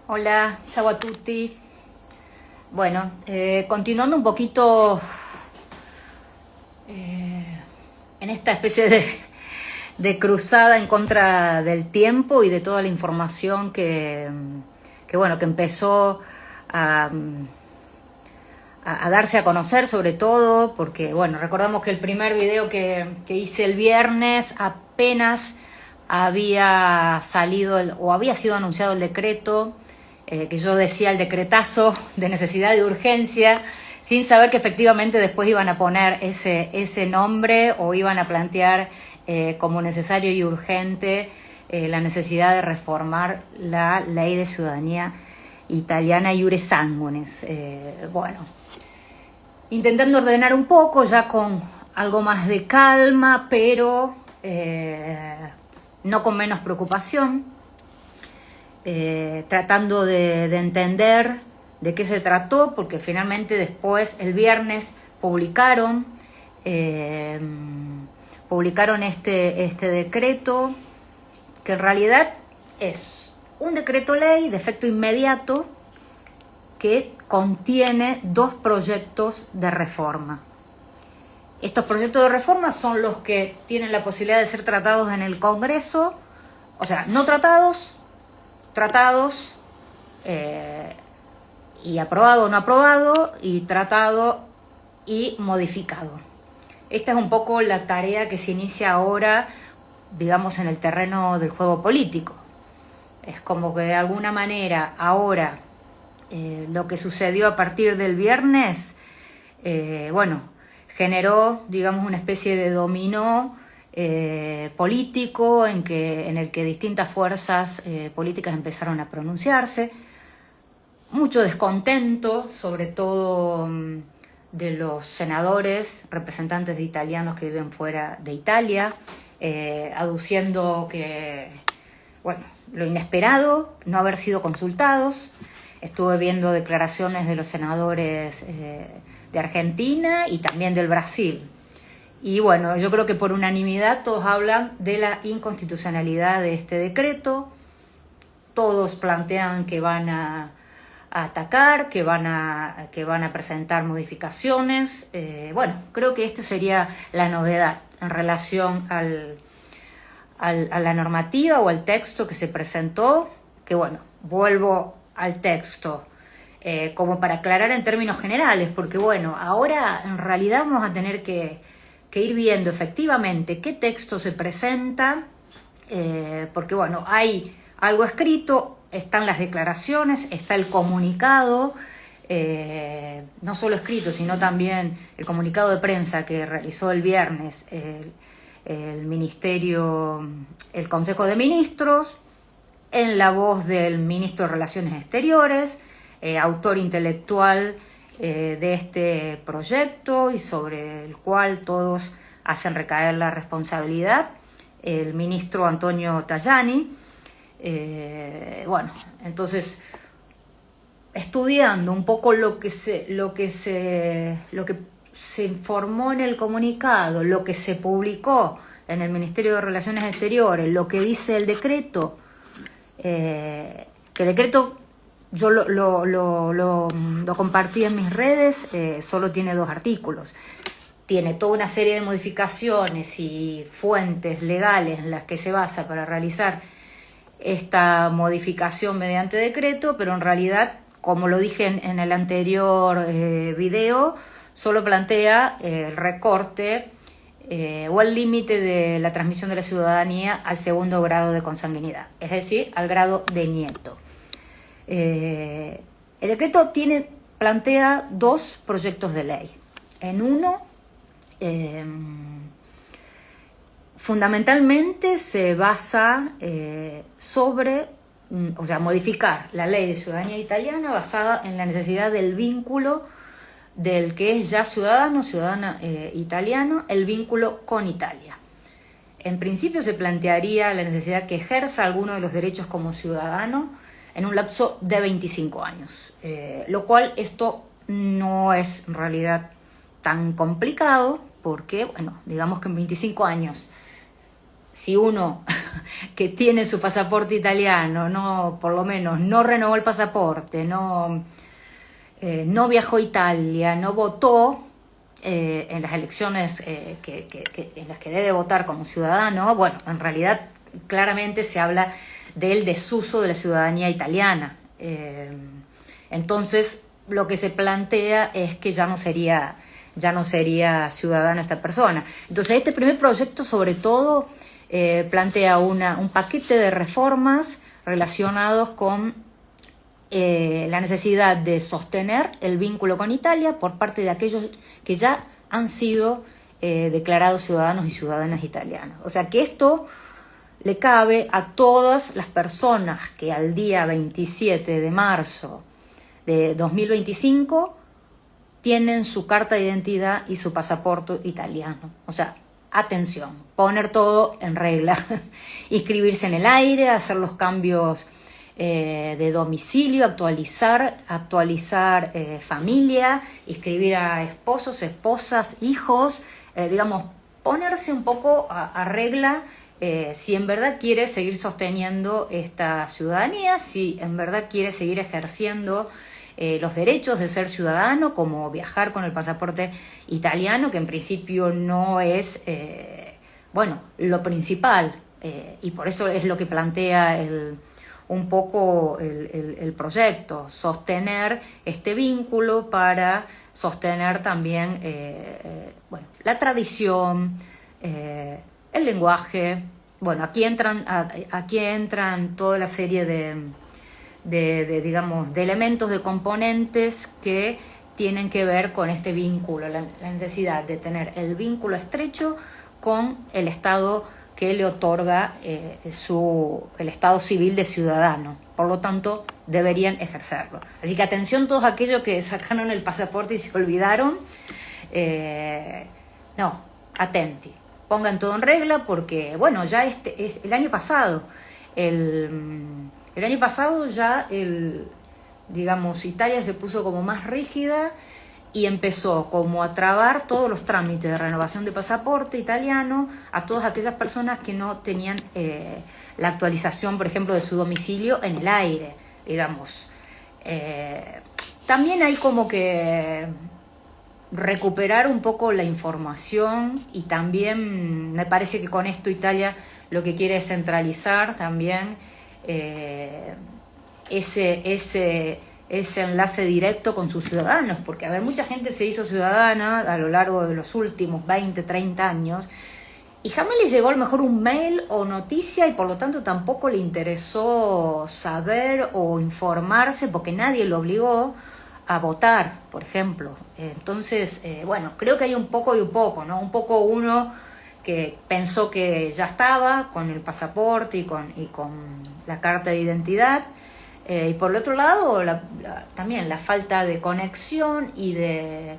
Hola, ciao a tutti. Bueno, continuando un poquito en esta especie de cruzada en contra del tiempo y de toda la información que empezó a, a darse a conocer, sobre todo porque, bueno, recordamos que el primer video que hice el viernes apenas había salido o había sido anunciado el decreto, que yo decía el decretazo de necesidad y urgencia, sin saber que efectivamente después iban a poner ese nombre o iban a plantear como necesario y urgente la necesidad de reformar la ley de ciudadanía italiana Iure Sanguinis. Bueno, intentando ordenar un poco, ya con algo más de calma, pero no con menos preocupación, tratando de entender de qué se trató, porque finalmente después, el viernes, publicaron este decreto, que en realidad es un decreto ley de efecto inmediato que contiene dos proyectos de reforma. Estos proyectos de reforma son los que tienen la posibilidad de ser tratados en el Congreso, o sea, no tratados, y aprobado o no aprobado, y tratado y modificado. Esta es un poco la tarea que se inicia ahora, digamos, en el terreno del juego político. Es como que de alguna manera ahora lo que sucedió a partir del viernes, generó, digamos, una especie de dominó político en el que distintas fuerzas políticas empezaron a pronunciarse. Mucho descontento, sobre todo de los senadores, representantes de italianos que viven fuera de Italia, aduciendo que, bueno, lo inesperado, no haber sido consultados. Estuve viendo declaraciones de los senadores de Argentina y también del Brasil. Y bueno, yo creo que por unanimidad todos hablan de la inconstitucionalidad de este decreto. Todos plantean que van a atacar, que van a presentar modificaciones. Bueno, creo que esta sería la novedad en relación a la normativa o al texto que se presentó, que bueno, vuelvo al texto como para aclarar en términos generales, porque bueno, ahora en realidad vamos a tener que ir viendo efectivamente qué texto se presenta, porque bueno, hay algo escrito, están las declaraciones, está el comunicado, no solo escrito, sino también el comunicado de prensa que realizó el viernes el Ministerio, el Consejo de Ministros, en la voz del Ministro de Relaciones Exteriores, autor intelectual de este proyecto y sobre el cual todos hacen recaer la responsabilidad, el ministro Antonio Tajani. Bueno, entonces, estudiando un poco lo que se informó en el comunicado, lo que se publicó en el Ministerio de Relaciones Exteriores, lo que dice el decreto, que el decreto yo lo compartí en mis redes, solo tiene 2 artículos. Tiene toda una serie de modificaciones y fuentes legales en las que se basa para realizar esta modificación mediante decreto, pero en realidad, como lo dije en el anterior video, solo plantea el recorte o el límite de la transmisión de la ciudadanía al 2º grado de consanguinidad, es decir, al grado de nieto. El decreto plantea 2 proyectos de ley. En uno, fundamentalmente se basa sobre, modificar la ley de ciudadanía italiana basada en la necesidad del vínculo del que es ya ciudadana italiano, el vínculo con Italia. En principio se plantearía la necesidad que ejerza alguno de los derechos como ciudadano en un lapso de 25 años, lo cual esto no es en realidad tan complicado porque, bueno, digamos que en 25 años si uno que tiene su pasaporte italiano, no, por lo menos no renovó el pasaporte, no viajó a Italia, no votó en las elecciones en las que debe votar como ciudadano, bueno, en realidad claramente se habla del desuso de la ciudadanía italiana. Entonces, lo que se plantea es que ya no sería ciudadano esta persona. Entonces, este primer proyecto, sobre todo, plantea un paquete de reformas relacionados con la necesidad de sostener el vínculo con Italia por parte de aquellos que ya han sido declarados ciudadanos y ciudadanas italianas. O sea que esto le cabe a todas las personas que al día 27 de marzo de 2025 tienen su carta de identidad y su pasaporte italiano. O sea, atención, poner todo en regla, inscribirse en el aire, hacer los cambios de domicilio, actualizar familia, inscribir a esposos, esposas, hijos, digamos, ponerse un poco a regla si en verdad quiere seguir sosteniendo esta ciudadanía, si en verdad quiere seguir ejerciendo los derechos de ser ciudadano, como viajar con el pasaporte italiano, que en principio no es, lo principal, y por eso es lo que plantea un poco el proyecto, sostener este vínculo para sostener también la tradición, el lenguaje. Bueno, aquí entran toda la serie de elementos, de componentes que tienen que ver con este vínculo, la necesidad de tener el vínculo estrecho con el Estado que le otorga el estado civil de ciudadano. Por lo tanto, deberían ejercerlo. Así que atención todos aquellos que sacaron el pasaporte y se olvidaron. Atenti. Pongan todo en regla porque, bueno, ya el año pasado, ya Italia se puso como más rígida y empezó como a trabar todos los trámites de renovación de pasaporte italiano a todas aquellas personas que no tenían la actualización, por ejemplo, de su domicilio en el aire, digamos. También hay como que recuperar un poco la información y también me parece que con esto Italia lo que quiere es centralizar también ese enlace directo con sus ciudadanos, porque mucha gente se hizo ciudadana a lo largo de los últimos 20, 30 años y jamás le llegó a lo mejor un mail o noticia y por lo tanto tampoco le interesó saber o informarse porque nadie lo obligó a votar, por ejemplo. Entonces, creo que hay un poco y un poco, ¿no? Un poco uno que pensó que ya estaba con el pasaporte y con la carta de identidad, y por el otro lado también la falta de conexión y de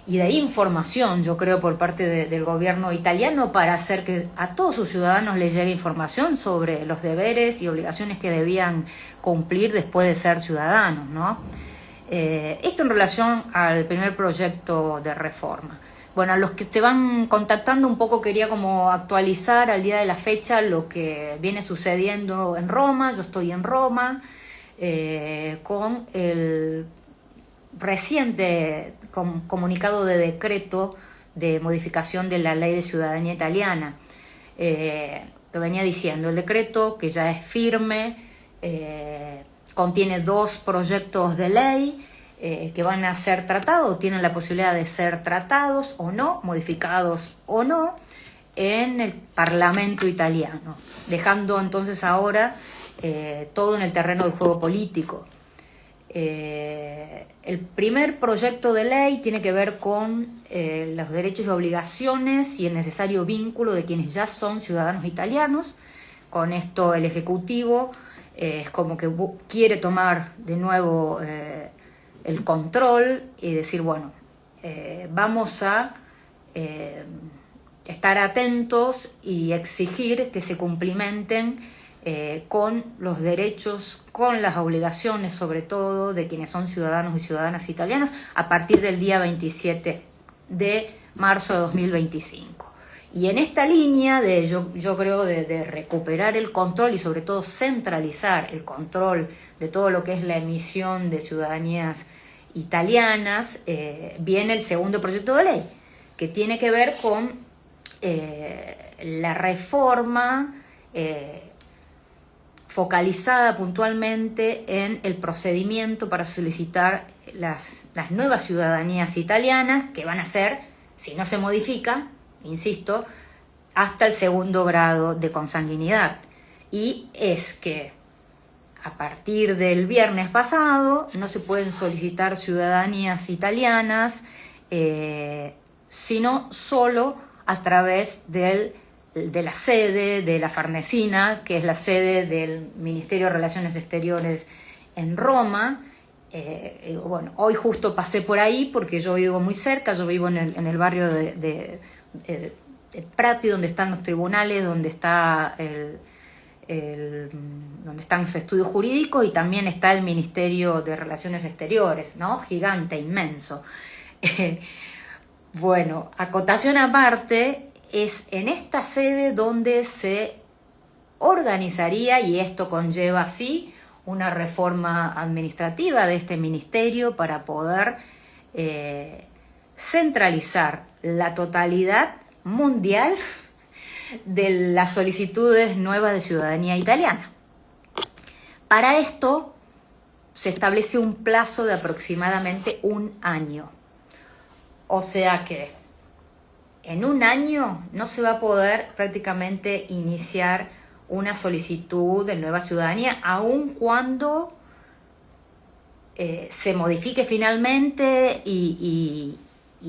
información, yo creo, por parte del gobierno italiano para hacer que a todos sus ciudadanos les llegue información sobre los deberes y obligaciones que debían cumplir después de ser ciudadanos, ¿no? Esto en relación al primer proyecto de reforma. Bueno, a los que se van contactando un poco quería como actualizar al día de la fecha lo que viene sucediendo en Roma. Yo estoy en Roma con el reciente comunicado de decreto de modificación de la ley de ciudadanía italiana. Que venía diciendo, el decreto que ya es firme, contiene 2 proyectos de ley que van a ser tratados, tienen la posibilidad de ser tratados o no, modificados o no, en el Parlamento italiano, dejando entonces ahora todo en el terreno del juego político. El primer proyecto de ley tiene que ver con los derechos y obligaciones y el necesario vínculo de quienes ya son ciudadanos italianos. Con esto el Ejecutivo es como que quiere tomar de nuevo el control y decir, vamos a estar atentos y exigir que se cumplimenten con los derechos, con las obligaciones sobre todo de quienes son ciudadanos y ciudadanas italianas a partir del día 27 de marzo de 2025. Y en esta línea yo creo de recuperar el control y sobre todo centralizar el control de todo lo que es la emisión de ciudadanías italianas, viene el segundo proyecto de ley, que tiene que ver con la reforma focalizada puntualmente en el procedimiento para solicitar las nuevas ciudadanías italianas, que van a ser, si no se modifica, insisto, hasta el segundo grado de consanguinidad. Y es que a partir del viernes pasado no se pueden solicitar ciudadanías italianas, sino solo a través de la sede de la Farnesina, que es la sede del Ministerio de Relaciones Exteriores en Roma. Bueno, hoy justo pasé por ahí porque yo vivo muy cerca, yo vivo en el barrio de Prati, donde están los tribunales, donde está donde están los estudios jurídicos, y también está el Ministerio de Relaciones Exteriores, ¿no? Gigante, inmenso. Bueno, acotación aparte, es en esta sede donde se organizaría, y esto conlleva así una reforma administrativa de este ministerio para poder centralizar la totalidad mundial de las solicitudes nuevas de ciudadanía italiana. Para esto se establece un plazo de aproximadamente un año. O sea que en un año no se va a poder prácticamente iniciar una solicitud de nueva ciudadanía, aun cuando se modifique finalmente y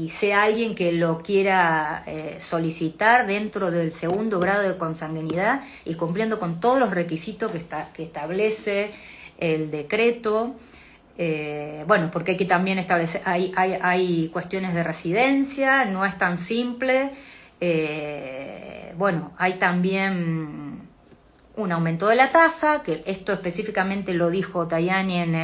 sea alguien que lo quiera solicitar dentro del segundo grado de consanguinidad y cumpliendo con todos los requisitos que establece el decreto. Bueno, porque hay que también establecer, hay cuestiones de residencia, no es tan simple. Bueno, hay también un aumento de la tasa, que esto específicamente lo dijo Tajani en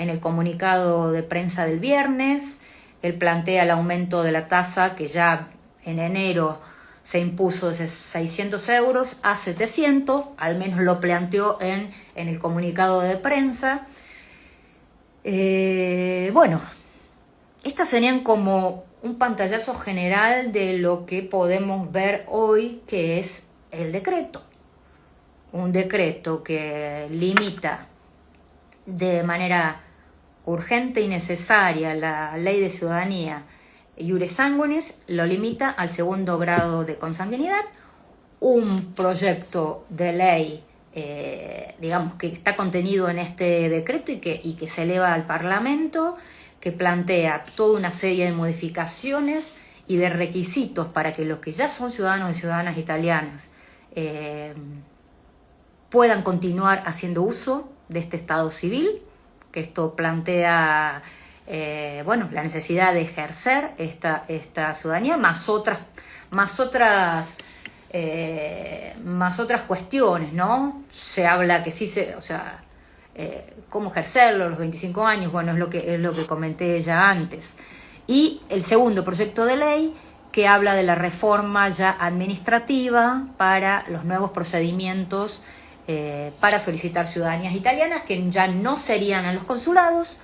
el comunicado de prensa del viernes. Él plantea el aumento de la tasa, que ya en enero se impuso de 600 euros a 700, al menos lo planteó en el comunicado de prensa. Bueno, estas serían como un pantallazo general de lo que podemos ver hoy, que es el decreto. Un decreto que limita de manera urgente y necesaria la ley de ciudadanía iure sanguinis, lo limita al segundo grado de consanguinidad. Un proyecto de ley digamos que está contenido en este decreto y que se eleva al Parlamento, que plantea toda una serie de modificaciones y de requisitos para que los que ya son ciudadanos y ciudadanas italianas puedan continuar haciendo uso de este estado civil, que esto plantea bueno, la necesidad de ejercer esta ciudadanía, más otras cuestiones, ¿no? Se habla que sí o sea, cómo ejercerlo, los 25 años, bueno, es lo que comenté ya antes. Y el segundo proyecto de ley, que habla de la reforma ya administrativa para los nuevos procedimientos para solicitar ciudadanías italianas, que ya no serían en los consulados,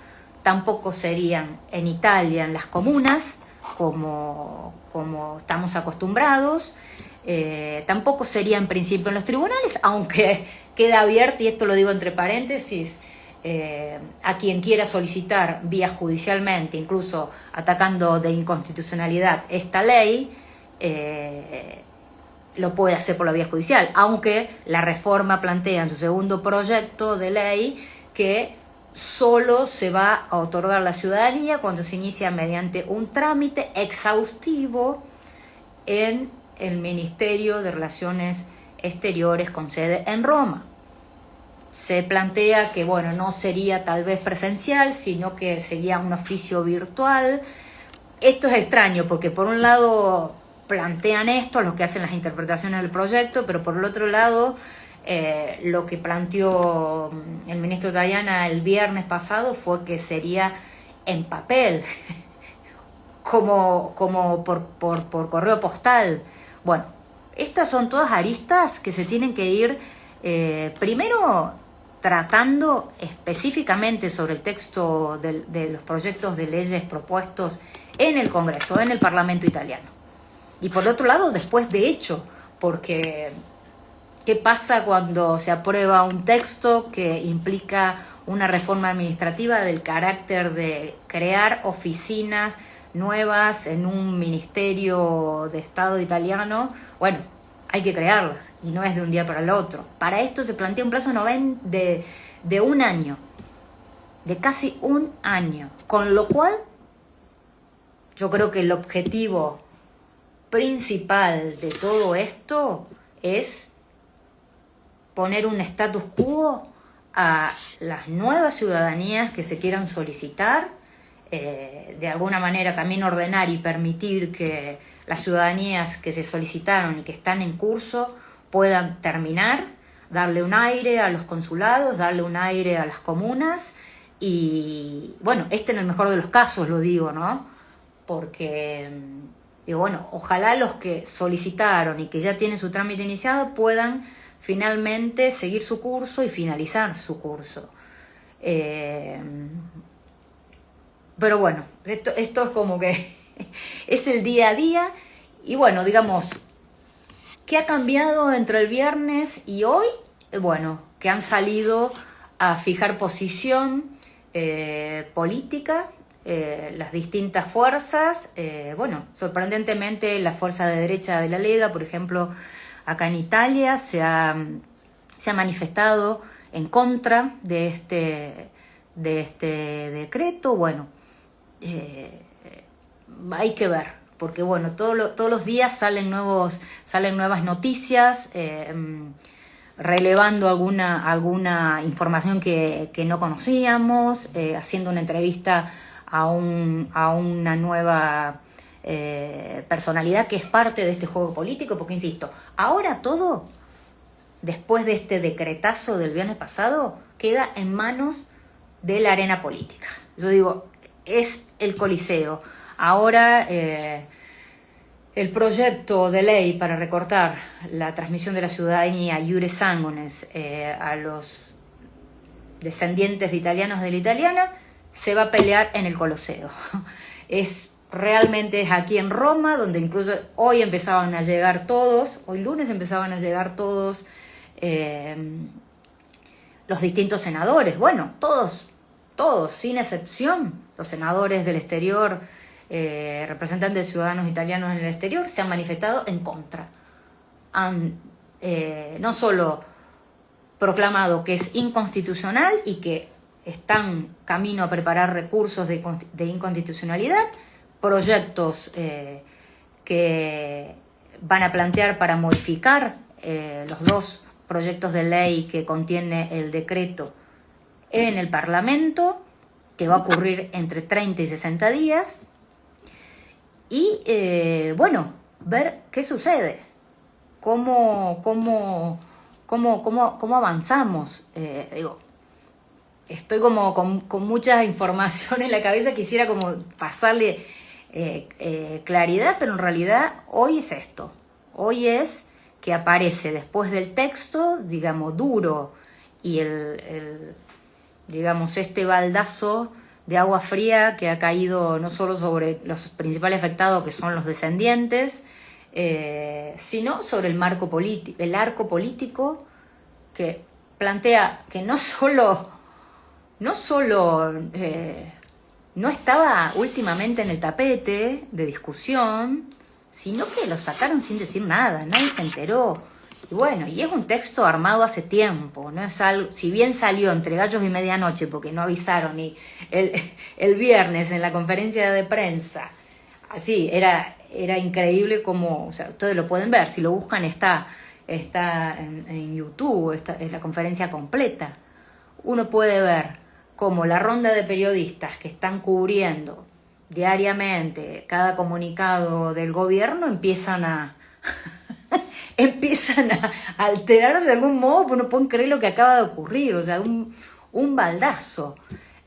tampoco serían en Italia, en las comunas, como estamos acostumbrados. Tampoco sería en principio en los tribunales, aunque queda abierto, y esto lo digo entre paréntesis, a quien quiera solicitar vía judicialmente, incluso atacando de inconstitucionalidad esta ley, lo puede hacer por la vía judicial, aunque la reforma plantea en su segundo proyecto de ley que solo se va a otorgar la ciudadanía cuando se inicia mediante un trámite exhaustivo en el Ministerio de Relaciones Exteriores con sede en Roma. Se plantea que, bueno, no sería tal vez presencial, sino que sería un oficio virtual. Esto es extraño porque por un lado plantean esto, los que hacen las interpretaciones del proyecto, pero por el otro lado lo que planteó el ministro Tajani el viernes pasado fue que sería en papel, como por correo postal. Bueno, estas son todas aristas que se tienen que ir primero tratando específicamente sobre el texto de los proyectos de leyes propuestos en el Congreso, en el Parlamento italiano. Y por otro lado, después de hecho, porque ¿qué pasa cuando se aprueba un texto que implica una reforma administrativa del carácter de crear oficinas nuevas en un ministerio de Estado italiano? Bueno, hay que crearlas y no es de un día para el otro. Para esto se plantea un plazo de un año, de casi un año, con lo cual yo creo que el objetivo principal de todo esto es poner un status quo a las nuevas ciudadanías que se quieran solicitar, de alguna manera también ordenar y permitir que las ciudadanías que se solicitaron y que están en curso puedan terminar, darle un aire a los consulados, darle un aire a las comunas y, bueno, en el mejor de los casos lo digo, ¿no? Porque, digo, bueno, ojalá los que solicitaron y que ya tienen su trámite iniciado puedan finalmente seguir su curso y finalizar su curso. Pero bueno, esto es como que es el día a día y bueno, digamos, ¿qué ha cambiado entre el viernes y hoy? Bueno, que han salido a fijar posición política las distintas fuerzas, bueno, sorprendentemente la fuerza de derecha de la Lega, por ejemplo, acá en Italia se ha manifestado en contra de este decreto. Bueno, hay que ver, porque bueno, todos los días salen nuevas noticias relevando alguna información que no conocíamos, haciendo una entrevista a una nueva personalidad que es parte de este juego político, porque insisto, ahora todo, después de este decretazo del viernes pasado, queda en manos de la arena política. Yo digo, es el Coliseo. Ahora el proyecto de ley para recortar la transmisión de la ciudadanía iure sanguinis a los descendientes de italianos de la italiana se va a pelear en el Coliseo. Realmente es aquí en Roma, donde incluso hoy empezaban a llegar todos, hoy lunes empezaban a llegar todos los distintos senadores, bueno, todos, sin excepción, los senadores del exterior, representantes de ciudadanos italianos en el exterior, se han manifestado en contra. Han no solo proclamado que es inconstitucional y que están camino a preparar recursos de inconstitucionalidad, proyectos que van a plantear para modificar los dos proyectos de ley que contiene el decreto en el Parlamento, que va a ocurrir entre 30 y 60 días, y bueno, ver qué sucede, cómo avanzamos. Estoy como con mucha información en la cabeza, quisiera como pasarle claridad, pero en realidad hoy es esto. Hoy es que aparece después del texto, digamos, duro, y digamos, este baldazo de agua fría que ha caído no solo sobre los principales afectados, que son los descendientes, sino sobre el arco político que plantea que no estaba últimamente en el tapete de discusión, sino que lo sacaron sin decir nada, nadie se enteró. Y bueno, y es un texto armado hace tiempo, no es algo, si bien salió entre gallos y medianoche, porque no avisaron, y el viernes en la conferencia de prensa, así, era increíble como, o sea, ustedes lo pueden ver, si lo buscan está en YouTube, es la conferencia completa. Uno puede ver cómo la ronda de periodistas que están cubriendo diariamente cada comunicado del gobierno empiezan a alterarse de algún modo, porque no pueden creer lo que acaba de ocurrir, o sea, un baldazo.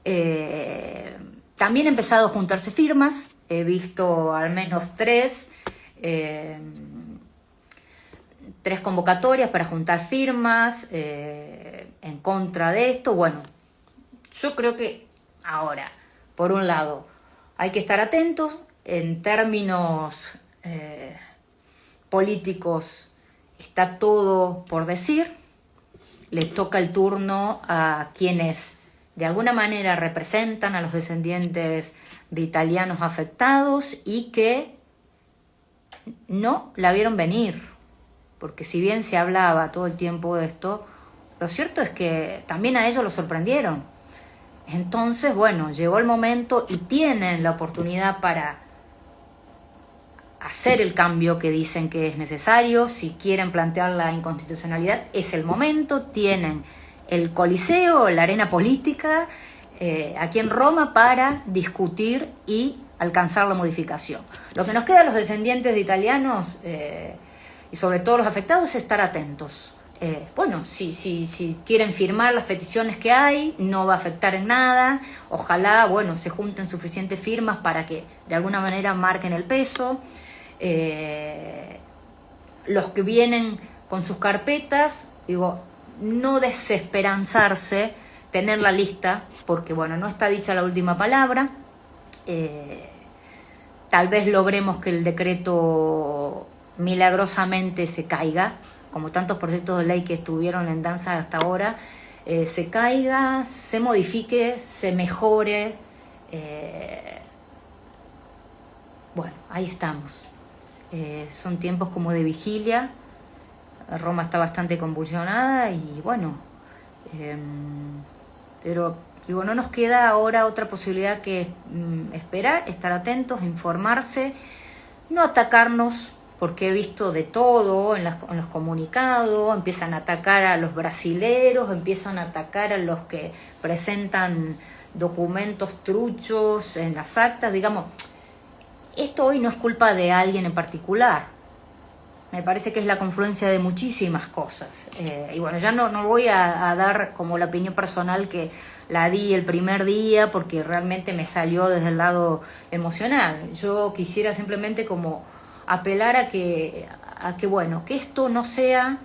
También han empezado a juntarse firmas, he visto al menos 3 3 convocatorias para juntar firmas en contra de esto. Bueno, yo creo que ahora, por un lado, hay que estar atentos en términos políticos. Está todo por decir. Le toca el turno a quienes de alguna manera representan a los descendientes de italianos afectados y que no la vieron venir. Porque si bien se hablaba todo el tiempo de esto, lo cierto es que también a ellos los sorprendieron. Entonces, bueno, llegó el momento y tienen la oportunidad para hacer el cambio que dicen que es necesario. Si quieren plantear la inconstitucionalidad, es el momento. Tienen el Coliseo, la arena política, aquí en Roma para discutir y alcanzar la modificación. Lo que nos queda a los descendientes de italianos y sobre todo los afectados es estar atentos. Bueno, si quieren firmar las peticiones que hay, no va a afectar en nada. Ojalá, bueno, se junten suficientes firmas para que de alguna manera marquen el peso. Los que vienen con sus carpetas, digo, no desesperanzarse, tener la lista, porque bueno, no está dicha la última palabra. Tal vez logremos que el decreto milagrosamente se caiga, como tantos proyectos de ley que estuvieron en danza hasta ahora, se caiga, se modifique, se mejore. Bueno, ahí estamos. Son tiempos como de vigilia. Roma está bastante convulsionada y bueno, pero digo, no nos queda ahora otra posibilidad que esperar, estar atentos, informarse, no atacarnos, porque he visto de todo en los comunicados. Empiezan a atacar a los brasileros, empiezan a atacar a los que presentan documentos truchos en las actas. Digamos, esto hoy no es culpa de alguien en particular. Me parece que es la confluencia de muchísimas cosas. Y bueno, ya no voy a dar como la opinión personal que la di el primer día, porque realmente me salió desde el lado emocional. Yo quisiera simplemente como apelar a que bueno, que esto no sea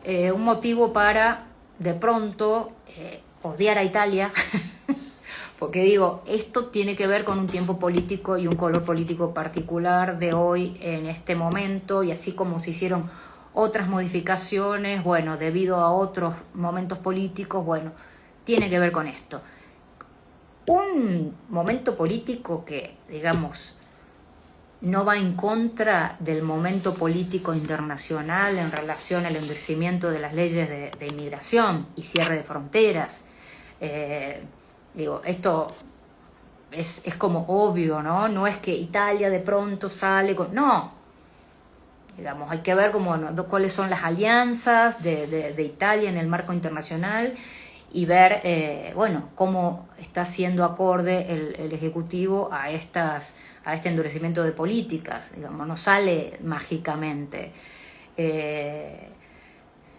un motivo para de pronto odiar a Italia, porque digo, esto tiene que ver con un tiempo político y un color político particular de hoy en este momento, y así como se hicieron otras modificaciones, bueno, debido a otros momentos políticos, bueno, tiene que ver con esto. Un momento político que, digamos, no va en contra del momento político internacional en relación al endurecimiento de las leyes de inmigración y cierre de fronteras. Digo, esto es como obvio, ¿no? No es que Italia de pronto sale con... No, digamos, hay que ver cómo, ¿no?, cuáles son las alianzas de Italia en el marco internacional y ver, bueno, cómo está siendo acorde el Ejecutivo a este endurecimiento de políticas. Digamos, no sale mágicamente.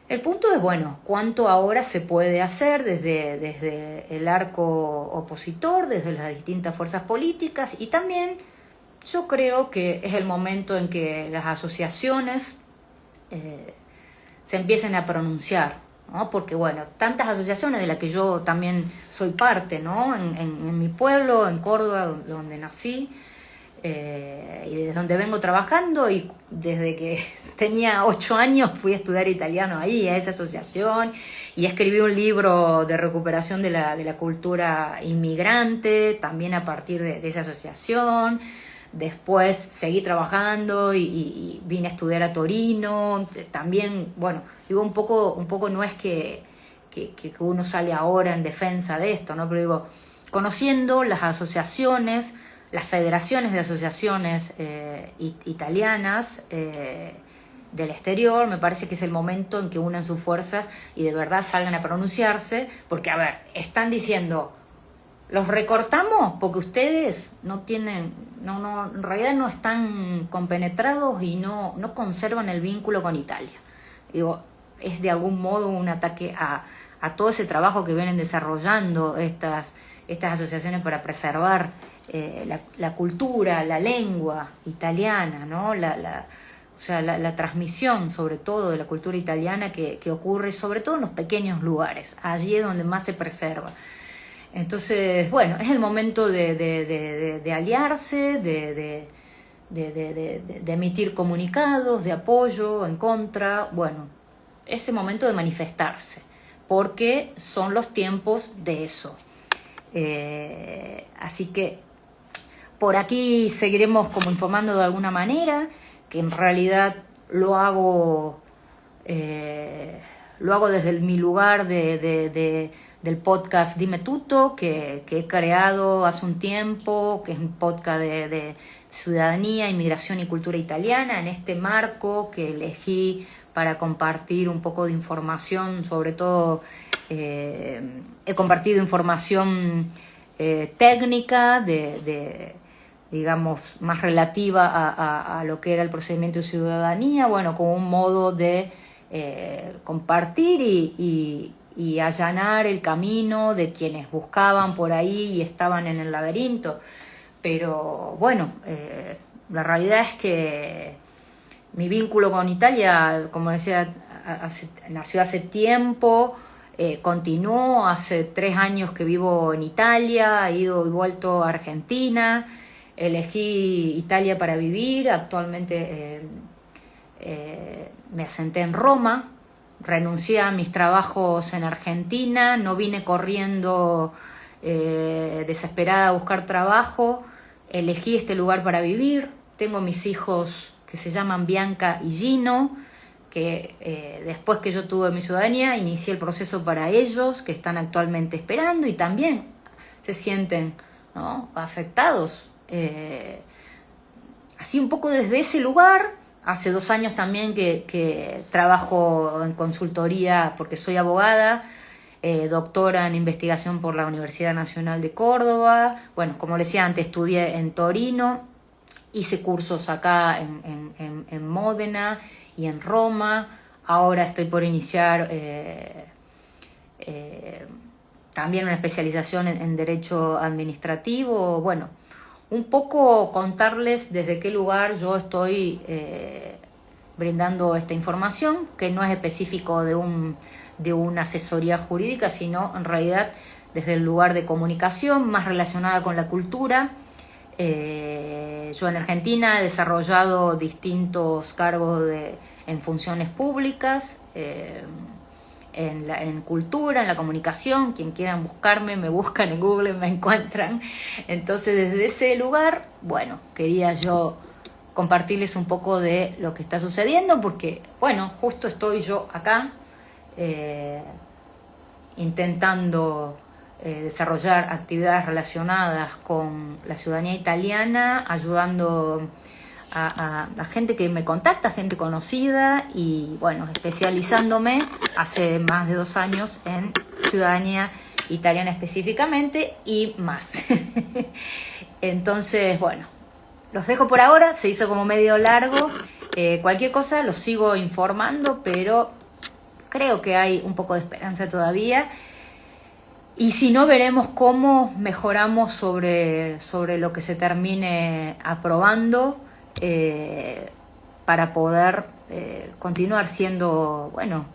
El punto es, bueno, cuánto ahora se puede hacer desde el arco opositor, desde las distintas fuerzas políticas, y también yo creo que es el momento en que las asociaciones se empiecen a pronunciar, ¿no? Porque, bueno, tantas asociaciones de las que yo también soy parte, ¿no? En mi pueblo, en Córdoba, donde nací, y desde donde vengo trabajando, y desde que tenía 8 años fui a estudiar italiano ahí, a esa asociación, y escribí un libro de recuperación de la cultura inmigrante, también a partir de esa asociación. Después seguí trabajando y vine a estudiar a Torino, también, bueno, digo, un poco no es que uno sale ahora en defensa de esto, ¿no? Pero digo, conociendo las asociaciones, las federaciones de asociaciones italianas del exterior, me parece que es el momento en que unan sus fuerzas y de verdad salgan a pronunciarse, porque, a ver, están diciendo, los recortamos porque ustedes no tienen, en realidad no están compenetrados y no conservan el vínculo con Italia. Digo, es de algún modo un ataque a todo ese trabajo que vienen desarrollando estas asociaciones para preservar la cultura, la lengua italiana, ¿no? O sea, la transmisión sobre todo de la cultura italiana que ocurre sobre todo en los pequeños lugares, allí es donde más se preserva. Entonces, bueno, es el momento de aliarse, de emitir comunicados de apoyo, en contra, bueno, es el momento de manifestarse, porque son los tiempos de eso. Así que por aquí seguiremos como informando de alguna manera, que en realidad lo hago desde mi lugar del podcast Dime Tutto, que he creado hace un tiempo, que es un podcast de ciudadanía, inmigración y cultura italiana, en este marco que elegí para compartir un poco de información, sobre todo he compartido información técnica digamos, más relativa a lo que era el procedimiento de ciudadanía, bueno, como un modo de compartir y allanar el camino de quienes buscaban por ahí y estaban en el laberinto. Pero bueno, la realidad es que mi vínculo con Italia, como decía, nació hace tiempo, continuó, hace 3 años que vivo en Italia, he ido y vuelto a Argentina, elegí Italia para vivir, actualmente me asenté en Roma, renuncié a mis trabajos en Argentina, no vine corriendo desesperada a buscar trabajo, elegí este lugar para vivir, tengo mis hijos que se llaman Bianca y Gino, que después que yo tuve mi ciudadanía inicié el proceso para ellos, que están actualmente esperando y también se sienten, ¿no?, afectados. Así un poco desde ese lugar, hace 2 años también que trabajo en consultoría porque soy abogada, doctora en investigación por la Universidad Nacional de Córdoba. Bueno, como les decía antes, estudié en Torino, hice cursos acá en Módena y en Roma. Ahora estoy por iniciar también una especialización en Derecho Administrativo. Bueno, un poco contarles desde qué lugar yo estoy brindando esta información, que no es específico de una asesoría jurídica, sino en realidad desde el lugar de comunicación más relacionada con la cultura. Yo en Argentina he desarrollado distintos cargos en funciones públicas, en cultura, en la comunicación. Quien quieran buscarme, me buscan en Google, me encuentran. Entonces desde ese lugar, bueno, quería yo compartirles un poco de lo que está sucediendo, porque bueno, justo estoy yo acá intentando desarrollar actividades relacionadas con la ciudadanía italiana, ayudando a gente que me contacta, gente conocida, y bueno, especializándome hace más de 2 años en ciudadanía italiana específicamente y más. Entonces, bueno, los dejo por ahora, se hizo como medio largo. Cualquier cosa los sigo informando, pero creo que hay un poco de esperanza todavía. Y si no, veremos cómo mejoramos sobre lo que se termine aprobando para poder continuar siendo, bueno,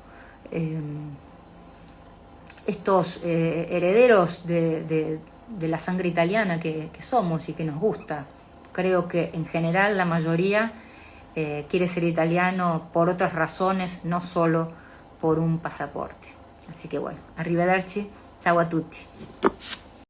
estos herederos de la sangre italiana que somos y que nos gusta. Creo que en general la mayoría quiere ser italiano por otras razones, no solo por un pasaporte. Así que bueno, arrivederci, ciao a tutti.